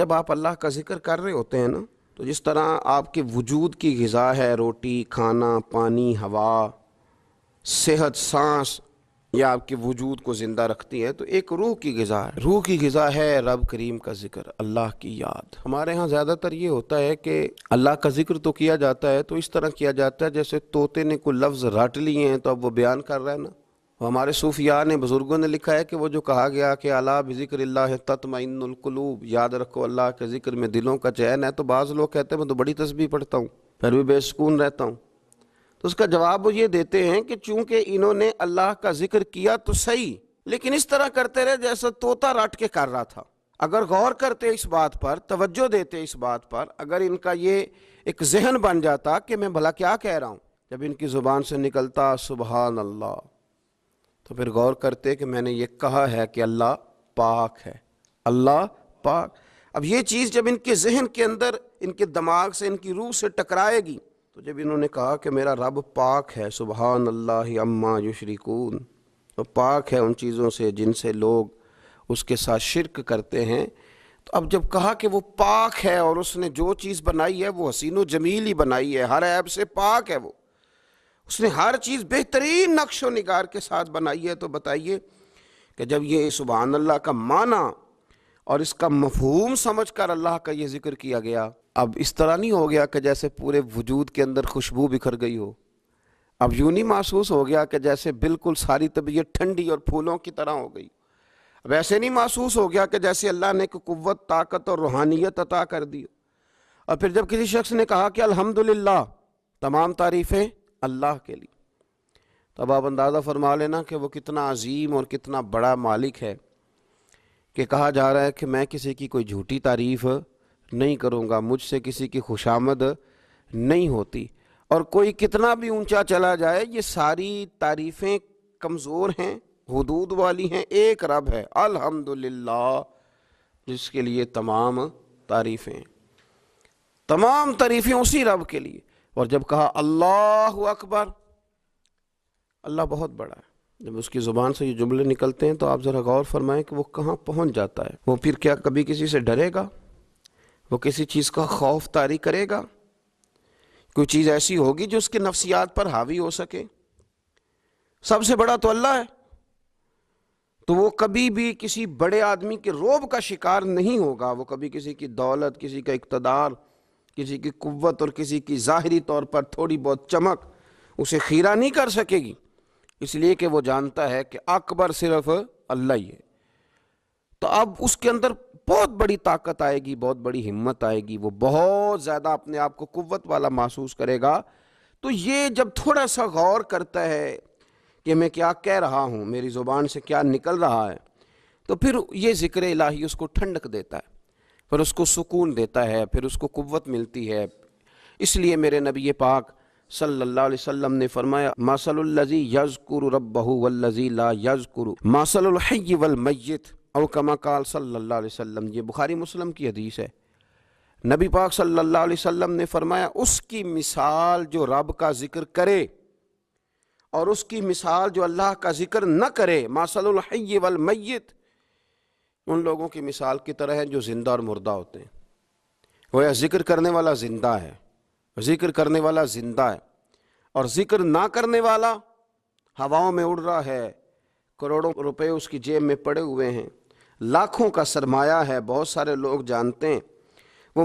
جب آپ اللہ کا ذکر کر رہے ہوتے ہیں نا، تو جس طرح آپ کے وجود کی غذا ہے روٹی، کھانا، پانی، ہوا، صحت، سانس، یا آپ کے وجود کو زندہ رکھتی ہے، تو ایک روح کی غذا ہے۔ روح کی غذا ہے رب کریم کا ذکر، اللہ کی یاد۔ ہمارے ہاں زیادہ تر یہ ہوتا ہے کہ اللہ کا ذکر تو کیا جاتا ہے تو اس طرح کیا جاتا ہے جیسے طوطے نے کوئی لفظ رٹ لیے ہیں تو اب وہ بیان کر رہا ہے نا۔ ہمارے صوفیاء نے، بزرگوں نے لکھا ہے کہ وہ جو کہا گیا کہ الا بذکر اللہ تطمئن القلوب، یاد رکھو اللہ کے ذکر میں دلوں کا چین ہے، تو بعض لوگ کہتے ہیں میں تو بڑی تسبیح پڑھتا ہوں پھر بھی بے سکون رہتا ہوں۔ تو اس کا جواب وہ یہ دیتے ہیں کہ چونکہ انہوں نے اللہ کا ذکر کیا تو صحیح، لیکن اس طرح کرتے رہے جیسا طوطا رٹ کے کر رہا تھا۔ اگر غور کرتے اس بات پر، توجہ دیتے اس بات پر، اگر ان کا یہ ایک ذہن بن جاتا کہ میں بھلا کیا کہہ رہا ہوں، جب ان کی زبان سے نکلتا سبحان اللہ، تو پھر غور کرتے کہ میں نے یہ کہا ہے کہ اللہ پاک ہے، اللہ پاک۔ اب یہ چیز جب ان کے ذہن کے اندر، ان کے دماغ سے، ان کی روح سے ٹکرائے گی، تو جب انہوں نے کہا کہ میرا رب پاک ہے، سبحان اللہ عما یشرکون، تو پاک ہے ان چیزوں سے جن سے لوگ اس کے ساتھ شرک کرتے ہیں، تو اب جب کہا کہ وہ پاک ہے اور اس نے جو چیز بنائی ہے وہ حسین و جمیل ہی بنائی ہے، ہر عیب سے پاک ہے، وہ اس نے ہر چیز بہترین نقش و نگار کے ساتھ بنائی ہے، تو بتائیے کہ جب یہ سبحان اللہ کا معنی اور اس کا مفہوم سمجھ کر اللہ کا یہ ذکر کیا گیا، اب اس طرح نہیں ہو گیا کہ جیسے پورے وجود کے اندر خوشبو بکھر گئی ہو، اب یوں نہیں محسوس ہو گیا کہ جیسے بالکل ساری طبیعت ٹھنڈی اور پھولوں کی طرح ہو گئی، اب ایسے نہیں محسوس ہو گیا کہ جیسے اللہ نے کوئی قوت، طاقت اور روحانیت عطا کر دی۔ اور پھر جب کسی شخص نے کہا کہ الحمدللہ، تمام تعریفیں اللہ کے لیے، تب آپ اندازہ فرما لینا کہ وہ کتنا عظیم اور کتنا بڑا مالک ہے، کہ کہا جا رہا ہے کہ میں کسی کی کوئی جھوٹی تعریف نہیں کروں گا، مجھ سے کسی کی خوشامد نہیں ہوتی، اور کوئی کتنا بھی اونچا چلا جائے یہ ساری تعریفیں کمزور ہیں، حدود والی ہیں، ایک رب ہے الحمدللہ جس کے لیے تمام تعریفیں، تمام تعریفیں اسی رب کے لیے۔ اور جب کہا اللہ اکبر، اللہ بہت بڑا ہے، جب اس کی زبان سے یہ جملے نکلتے ہیں تو آپ ذرا غور فرمائیں کہ وہ کہاں پہنچ جاتا ہے۔ وہ پھر کیا کبھی کسی سے ڈرے گا؟ وہ کسی چیز کا خوف طاری کرے گا؟ کوئی چیز ایسی ہوگی جو اس کے نفسیات پر حاوی ہو سکے؟ سب سے بڑا تو اللہ ہے، تو وہ کبھی بھی کسی بڑے آدمی کے رعب کا شکار نہیں ہوگا، وہ کبھی کسی کی دولت، کسی کا اقتدار، کسی کی قوت اور کسی کی ظاہری طور پر تھوڑی بہت چمک اسے خیرہ نہیں کر سکے گی، اس لیے کہ وہ جانتا ہے کہ اکبر صرف اللہ ہی ہے۔ تو اب اس کے اندر بہت بڑی طاقت آئے گی، بہت بڑی ہمت آئے گی، وہ بہت زیادہ اپنے آپ کو قوت والا محسوس کرے گا۔ تو یہ جب تھوڑا سا غور کرتا ہے کہ میں کیا کہہ رہا ہوں، میری زبان سے کیا نکل رہا ہے، تو پھر یہ ذکر الہی اس کو ٹھنڈک دیتا ہے، پھر اس کو سکون دیتا ہے، پھر اس کو قوت ملتی ہے۔ اس لیے میرے نبی پاک صلی اللہ علیہ وسلم نے فرمایا مثل الذی یذکر ربہ والذی لا یذکر مثل الحی والمیت، او کما قال صلی اللہ علیہ وسلم۔ یہ بخاری مسلم کی حدیث ہے۔ نبی پاک صلی اللہ علیہ وسلم نے فرمایا اس کی مثال جو رب کا ذکر کرے اور اس کی مثال جو اللہ کا ذکر نہ کرے، مثل الحی والمیت، ان لوگوں کی مثال کی طرح ہے جو زندہ اور مردہ ہوتے ہیں۔ گویا ذکر کرنے والا زندہ ہے، ذکر کرنے والا زندہ ہے، اور ذکر نہ کرنے والا ہواؤں میں اڑ رہا ہے، کروڑوں روپے اس کی جیب میں پڑے ہوئے ہیں، لاکھوں کا سرمایہ ہے، بہت سارے لوگ جانتے ہیں، وہ